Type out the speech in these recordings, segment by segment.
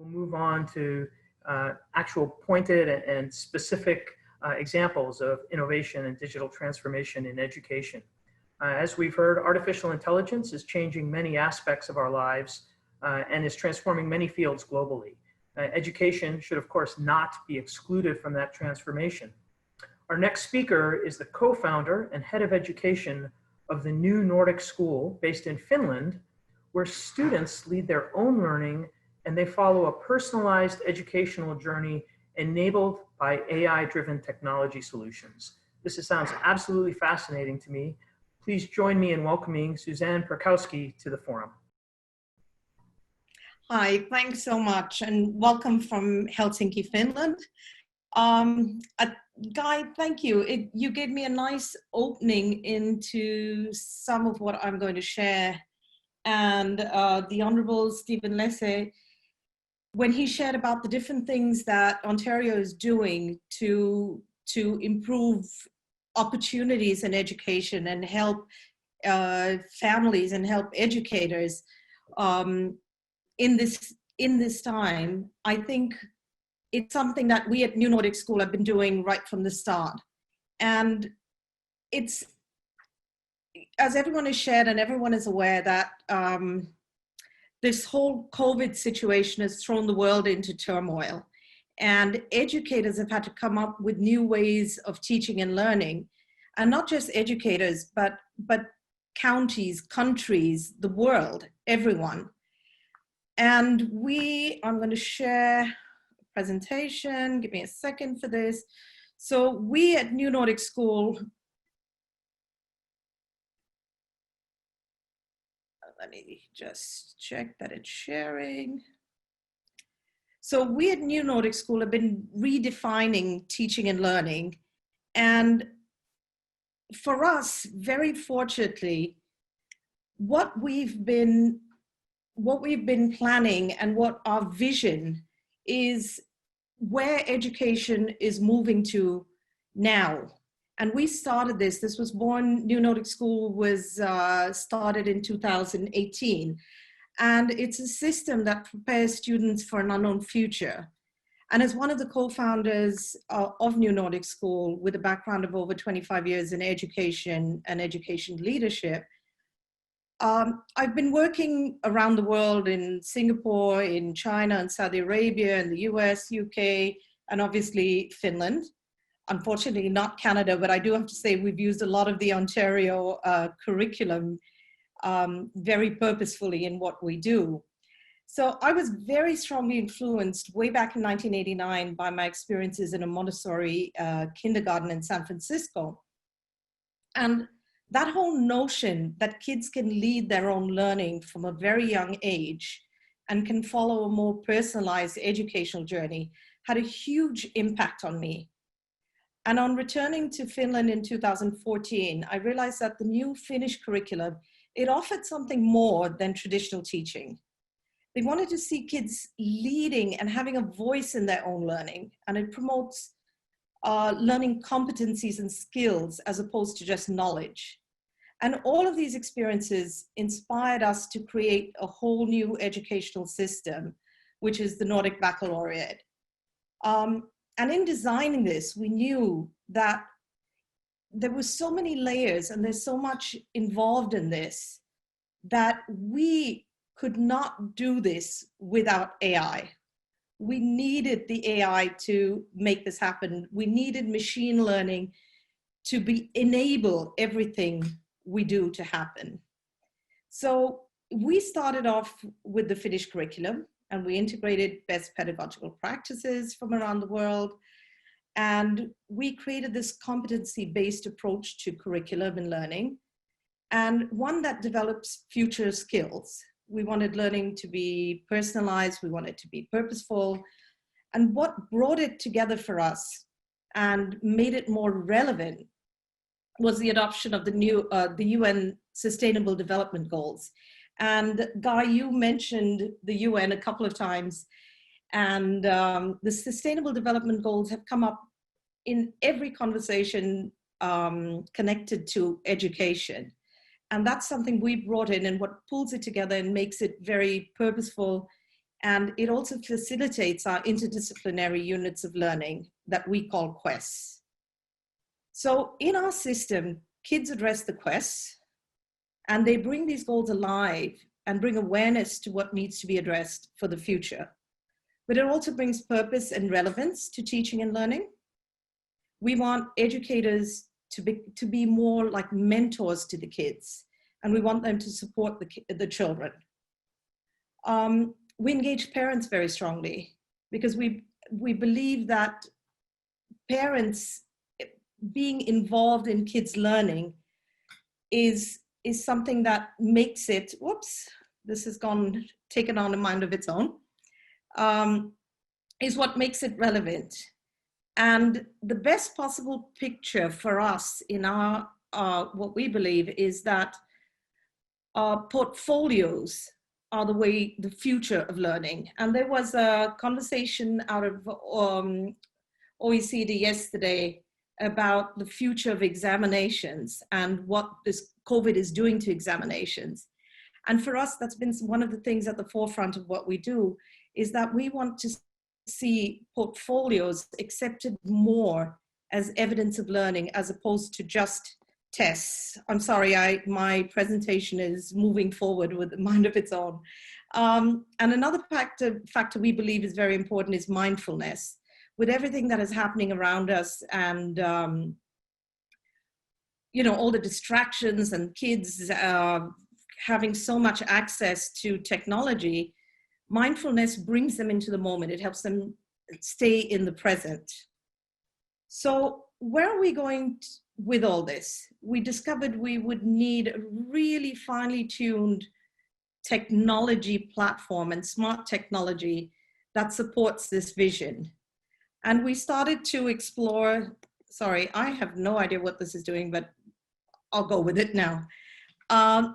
we'll move on to actual pointed and specific examples of innovation and digital transformation in education. As we've heard, artificial intelligence is changing many aspects of our lives and is transforming many fields globally. Education should, of course, not be excluded from that transformation. Our next speaker is the co-founder and head of education of the new Nordic school based in Finland, where students lead their own learning and they follow a personalized educational journey enabled by AI-driven technology solutions. This sounds absolutely fascinating to me. Please join me in welcoming Suzanne Perkowsky to the forum. Hi, thanks so much, and welcome from Helsinki, Finland. Guy, thank you. You gave me a nice opening into some of what I'm going to share. And the Honourable Stephen Lesse, when he shared about the different things that Ontario is doing to improve opportunities in education and help families and help educators in this time, I think it's something that we at New Nordic School have been doing right from the start. And it's, as everyone has shared and everyone is aware that this whole COVID situation has thrown the world into turmoil. And educators have had to come up with new ways of teaching and learning. And not just educators, but counties, countries, the world, everyone. And I'm going to share a presentation. Give me a second for this. So we at New Nordic School, let me just check that it's sharing. So we at New Nordic School have been redefining teaching and learning. And for us, very fortunately, what we've been planning and what our vision is where education is moving to now. And we started this was born, New Nordic School was started in 2018. And it's a system that prepares students for an unknown future. And as one of the co-founders of New Nordic School with a background of over 25 years in education and education leadership, I've been working around the world in Singapore, in China and Saudi Arabia, in the US, UK, and obviously Finland. Unfortunately, not Canada, but I do have to say we've used a lot of the Ontario curriculum very purposefully in what we do. So I was very strongly influenced way back in 1989 by my experiences in a Montessori kindergarten in San Francisco. And that whole notion that kids can lead their own learning from a very young age and can follow a more personalized educational journey had a huge impact on me. And on returning to Finland in 2014, I realized that the new Finnish curriculum, it offered something more than traditional teaching. They wanted to see kids leading and having a voice in their own learning, and it promotes learning competencies and skills as opposed to just knowledge. And all of these experiences inspired us to create a whole new educational system, which is the Nordic Baccalaureate. And in designing this, we knew that there were so many layers and there's so much involved in this that we could not do this without AI. We needed the AI to make this happen. We needed machine learning to enable everything we do to happen. So we started off with the Finnish curriculum, and we integrated best pedagogical practices from around the world. And we created this competency-based approach to curriculum and learning, and one that develops future skills. We wanted learning to be personalized, we wanted it to be purposeful. And what brought it together for us and made it more relevant was the adoption of the UN Sustainable Development Goals. And Guy, you mentioned the UN a couple of times, and the Sustainable Development Goals have come up in every conversation connected to education. And that's something we brought in, and what pulls it together and makes it very purposeful And it also facilitates our interdisciplinary units of learning that we call quests. So in our system, kids address the quests and they bring these goals alive and bring awareness to what needs to be addressed for the future. But it also brings purpose and relevance to teaching and learning. We want educators to be more like mentors to the kids, and we want them to support the children. We engage parents very strongly because we believe that parents being involved in kids' learning is something that makes it, whoops, this has taken on a mind of its own, is what makes it relevant. And the best possible picture for us in our, what we believe is that our portfolios are the future of learning. And there was a conversation out of OECD yesterday about the future of examinations and what this COVID is doing to examinations. And for us, that's been one of the things at the forefront of what we do, is that we want to see portfolios accepted more as evidence of learning as opposed to just tests. I'm sorry, my presentation is moving forward with a mind of its own. And another factor we believe is very important is mindfulness. With everything that is happening around us and you know, all the distractions and kids having so much access to technology, mindfulness brings them into the moment. It helps them stay in the present. So where are we going with all this? We discovered we would need a really finely tuned technology platform and smart technology that supports this vision. And we started to explore, sorry, I have no idea what this is doing, but I'll go with it now.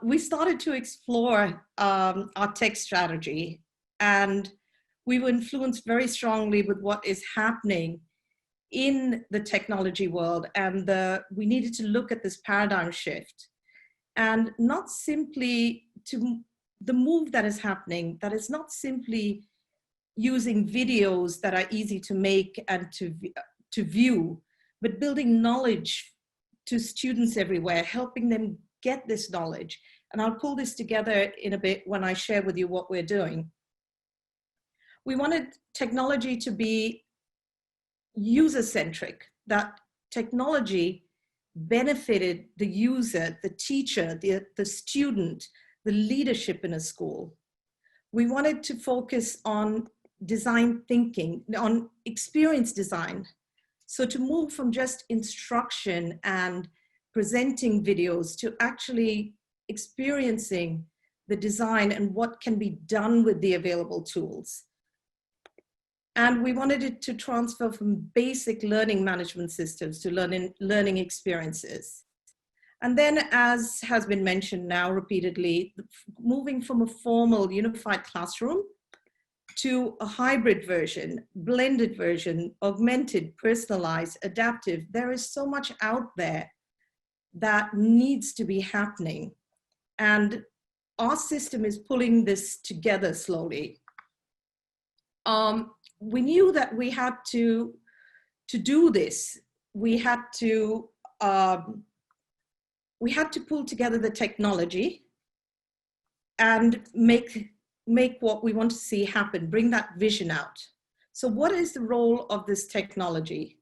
We started to explore our tech strategy, and we were influenced very strongly with what is happening in the technology world. And we needed to look at this paradigm shift and not simply to the move that is happening, that is not simply using videos that are easy to make and to view, but building knowledge to students everywhere, helping them get this knowledge. And I'll pull this together in a bit when I share with you what we're doing. We wanted technology to be user-centric, that technology benefited the user, the teacher, the student, the leadership in a school. We wanted to focus on design thinking, on experience design. So to move from just instruction and presenting videos to actually experiencing the design and what can be done with the available tools. And we wanted it to transfer from basic learning management systems to learning experiences. And then, as has been mentioned now repeatedly, moving from a formal unified classroom to a hybrid version, blended version, augmented, personalized, adaptive. There is so much out there that needs to be happening. And our system is pulling this together slowly. We knew that we had to do this. We had to pull together the technology and make what we want to see happen, bring that vision out. So what is the role of this technology?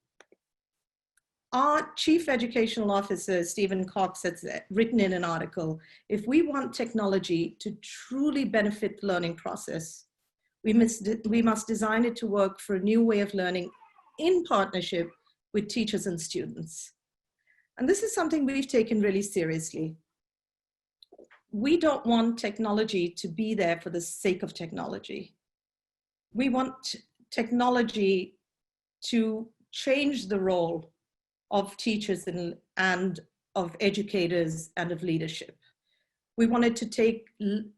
Our Chief Educational Officer, Stephen Cox, has written in an article, if we want technology to truly benefit the learning process, we must design it to work for a new way of learning in partnership with teachers and students. And this is something we've taken really seriously. We don't want technology to be there for the sake of technology. We want technology to change the role of teachers and of educators and of leadership. We wanted to take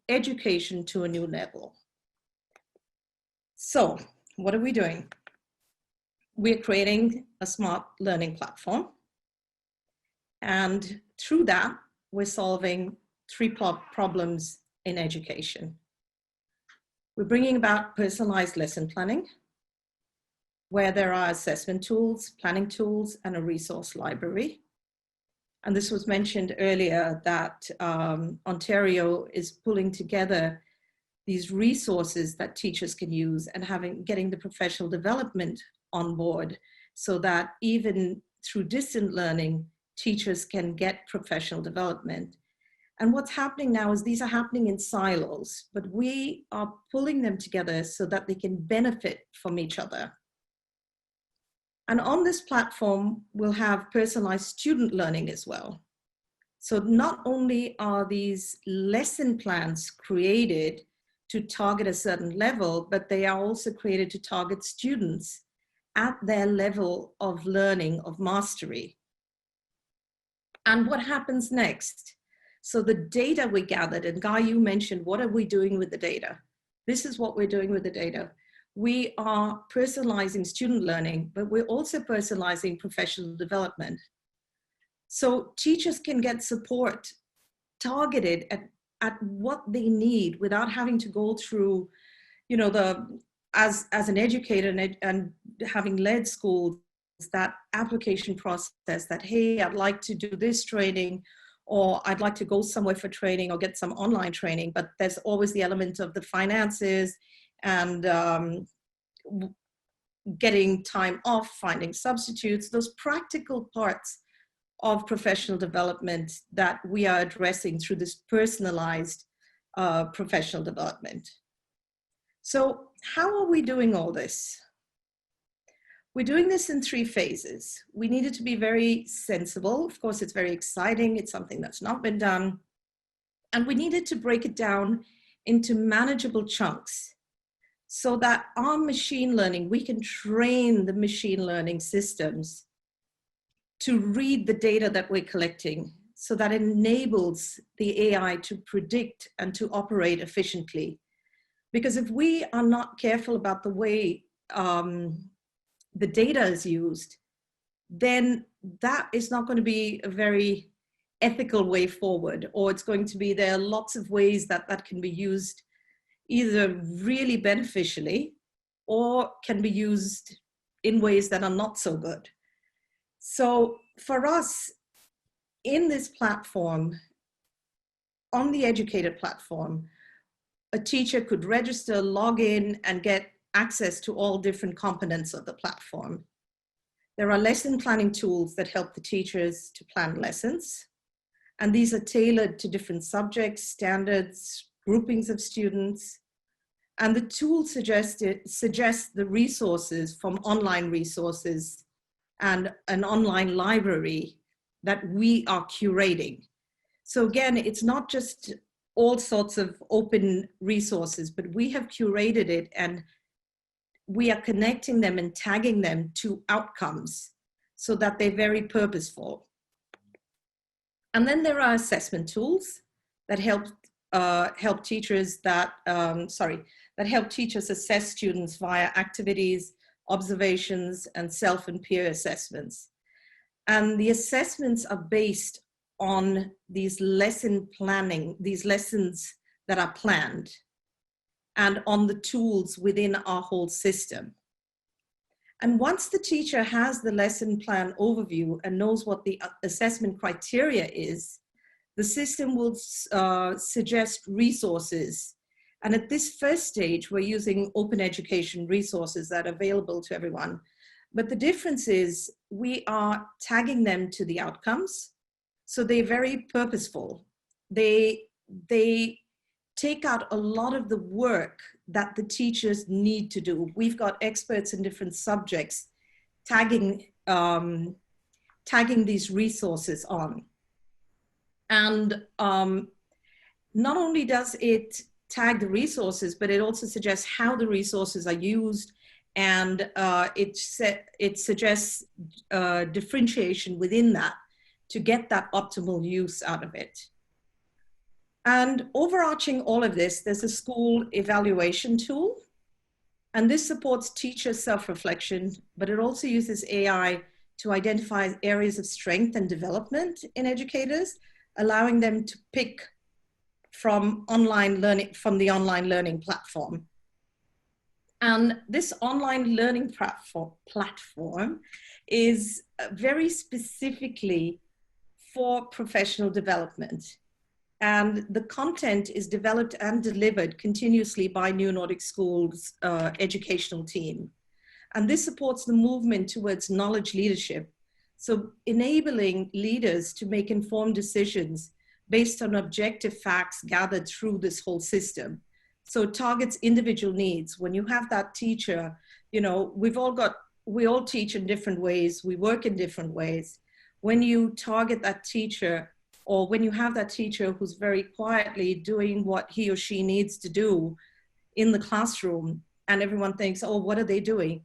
education to a new level. So what are we doing? We're creating a smart learning platform. And through that, we're solving three problems in education. We're bringing about personalized lesson planning, where there are assessment tools, planning tools, and a resource library. And this was mentioned earlier that Ontario is pulling together these resources that teachers can use and getting the professional development on board so that even through distant learning, teachers can get professional development. And what's happening now is these are happening in silos, but we are pulling them together so that they can benefit from each other. And on this platform, we'll have personalized student learning as well. So not only are these lesson plans created to target a certain level, but they are also created to target students at their level of learning, of mastery. And what happens next? So the data we gathered, and Guy, you mentioned, what are we doing with the data? This is what we're doing with the data. We are personalizing student learning, but we're also personalizing professional development. So teachers can get support targeted at what they need without having to go through, you know, as an educator and having led schools, that application process that, hey, I'd like to do this training, or I'd like to go somewhere for training or get some online training, but there's always the element of the finances and getting time off, finding substitutes, those practical parts of professional development that we are addressing through this personalized professional development. So how are we doing all this? We're doing this in 3 phases. We needed to be very sensible. Of course, it's very exciting. It's something that's not been done. And we needed to break it down into manageable chunks so that our machine learning, we can train the machine learning systems to read the data that we're collecting so that it enables the AI to predict and to operate efficiently. Because if we are not careful about the way the data is used, then that is not going to be a very ethical way forward, or it's going to be, there are lots of ways that that can be used either really beneficially or can be used in ways that are not so good. So for us, in this platform, on the Educator platform, a teacher could register, log in, and get access to all different components of the platform. There are lesson planning tools that help the teachers to plan lessons. And these are tailored to different subjects, standards, groupings of students. And the tool suggests the resources from online resources and an online library that we are curating. So again, it's not just all sorts of open resources, but we have curated it and we are connecting them and tagging them to outcomes so that they're very purposeful. And then there are assessment tools that help teachers assess students via activities, observations, and self and peer assessments. And the assessments are based on these lesson planning, these lessons that are planned, and on the tools within our whole system. And once the teacher has the lesson plan overview and knows what the assessment criteria is, the system will suggest resources. And at this first stage, we're using open education resources that are available to everyone. But the difference is we are tagging them to the outcomes. So they're very purposeful. They take out a lot of the work that the teachers need to do. We've got experts in different subjects tagging these resources on. And not only does it tag the resources, but it also suggests how the resources are used, and it suggests differentiation within that to get that optimal use out of it. And overarching all of this, there's a school evaluation tool, and this supports teacher self-reflection, but it also uses AI to identify areas of strength and development in educators, allowing them to pick from the online learning platform. And this online learning platform is very specifically for professional development. And the content is developed and delivered continuously by New Nordic School's educational team. And this supports the movement towards knowledge leadership. So enabling leaders to make informed decisions based on objective facts gathered through this whole system. So it targets individual needs. When you have that teacher, you know, we all teach in different ways. We work in different ways. When you target that teacher, or when you have that teacher who's very quietly doing what he or she needs to do in the classroom, and everyone thinks, oh, what are they doing?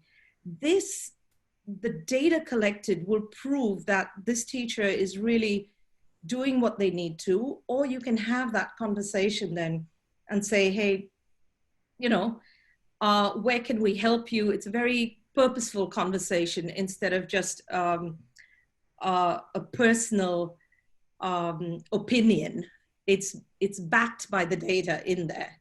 The data collected will prove that this teacher is really doing what they need to, or you can have that conversation then and say, hey, you know, where can we help you? It's a very purposeful conversation instead of just a personal opinion. It's backed by the data in there.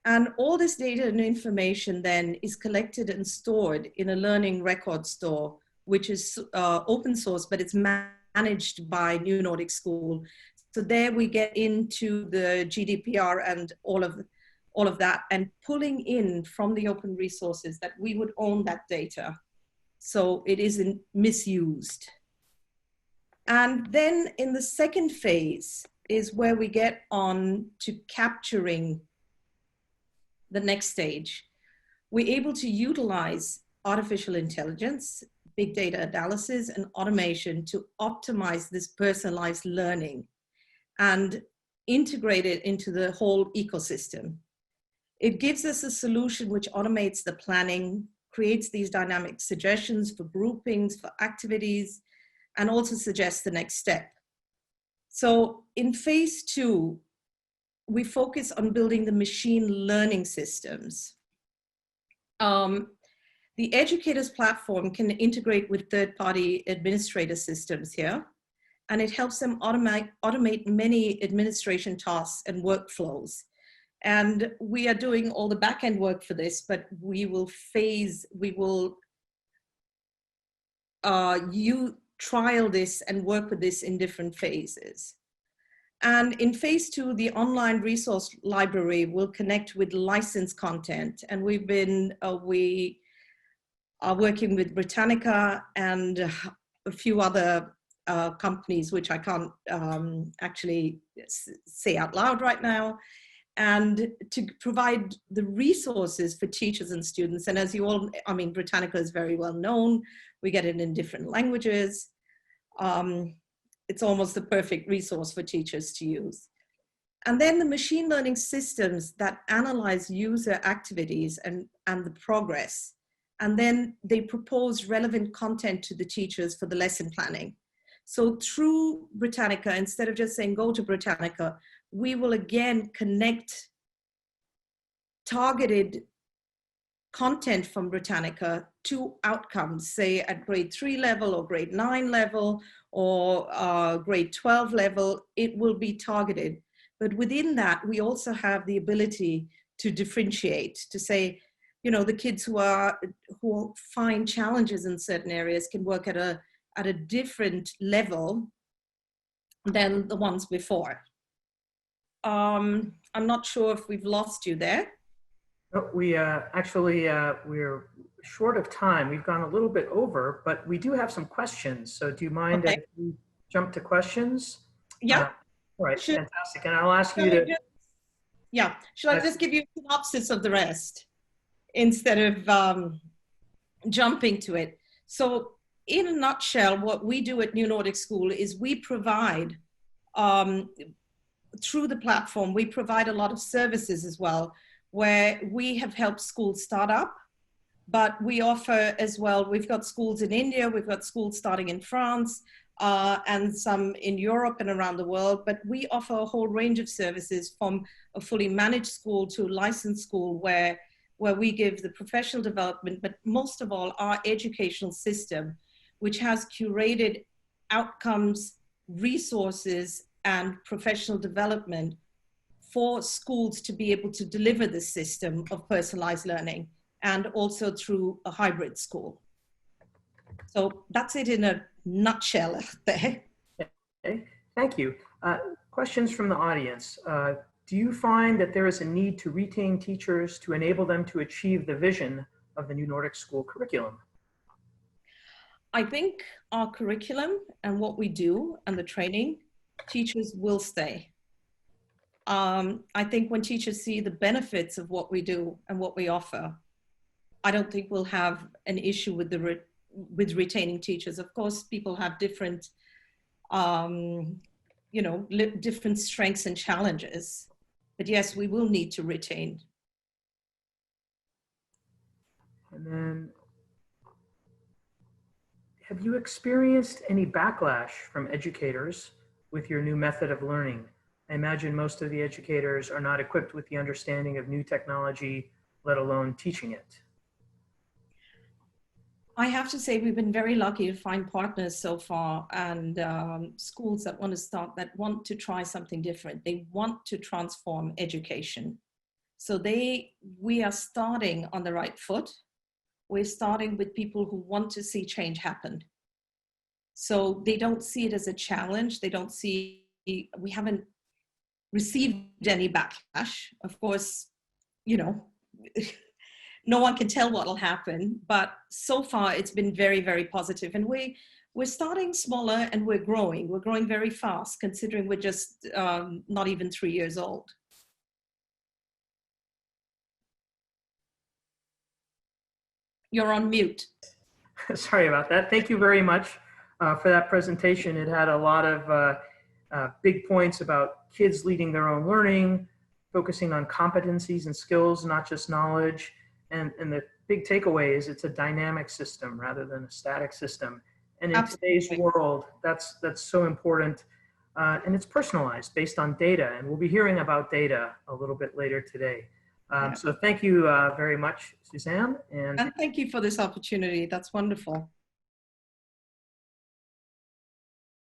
And all this data and information then is collected and stored in a learning record store, which is open source, but it's managed by New Nordic School. So there we get into the GDPR and all of that, and pulling in from the open resources that we would own that data, so it isn't misused. And then in the second phase is where we get on to capturing the next stage. We're able to utilize artificial intelligence, big data analysis, and automation to optimize this personalized learning and integrate it into the whole ecosystem. It gives us a solution which automates the planning, creates these dynamic suggestions for groupings, for activities, and also suggests the next step. So in phase 2, we focus on building the machine learning systems. The educators platform can integrate with third-party administrator systems here, and it helps them automate many administration tasks and workflows. And we are doing all the back-end work for this, but we will trial this and work with this in different phases. And in phase 2, the online resource library will connect with licensed content. And we are working with Britannica and a few other companies, which I can't actually say out loud right now, and to provide the resources for teachers and students. And as you all, I mean, Britannica is very well known. We get it in different languages. It's almost the perfect resource for teachers to use. And then the machine learning systems that analyze user activities and the progress. And then they propose relevant content to the teachers for the lesson planning. So through Britannica, instead of just saying, go to Britannica, we will again connect targeted content from Britannica to outcomes, say at grade 3 level or grade 9 level or grade 12 level. It will be targeted. But within that, we also have the ability to differentiate, to say, you know, the kids who find challenges in certain areas can work at a different level than the ones before. I'm not sure if we've lost you there. No, we we're short of time. We've gone a little bit over, but we do have some questions. So do you mind if we jump to questions? Yeah. All right, fantastic. And I'll ask you to... Yeah, should I just give you a synopsis of the rest instead of jumping to it? So in a nutshell, what we do at New Nordic School is we provide, through the platform, we provide a lot of services as well, where we have helped schools start up, but we offer as well, we've got schools in India, we've got schools starting in France, and some in Europe and around the world, but we offer a whole range of services from a fully managed school to a licensed school where we give the professional development, but most of all, our educational system, which has curated outcomes, resources, and professional development for schools to be able to deliver this system of personalized learning. and also through a hybrid school. So that's it in a nutshell there. Okay, thank you. Questions from the audience. Do you find that there is a need to retain teachers to enable them to achieve the vision of the new Nordic school curriculum? I think our curriculum and what we do and the training, teachers will stay. I think when teachers see the benefits of what we do and what we offer, I don't think we'll have an issue with with retaining teachers. Of course, people have different, different strengths and challenges. But yes, we will need to retain. And then, have you experienced any backlash from educators with your new method of learning? I imagine most of the educators are not equipped with the understanding of new technology, let alone teaching it. I have to say we've been very lucky to find partners so far, and schools that want to try something different. They want to transform education. So we are starting on the right foot. We're starting with people who want to see change happen. So they don't see it as a challenge. We haven't received any backlash. Of course, no one can tell what will happen, but so far it's been very, very positive. And we're starting smaller and we're growing. We're growing very fast, considering we're just not even 3 years old. You're on mute. Sorry about that. Thank you very much for that presentation. It had a lot of big points about kids leading their own learning, focusing on competencies and skills, not just knowledge. And the big takeaway is it's a dynamic system rather than a static system. And in Absolutely. today's world, that's so important. And it's personalized based on data. And we'll be hearing about data a little bit later today. So thank you very much, Suzanne. And thank you for this opportunity. That's wonderful.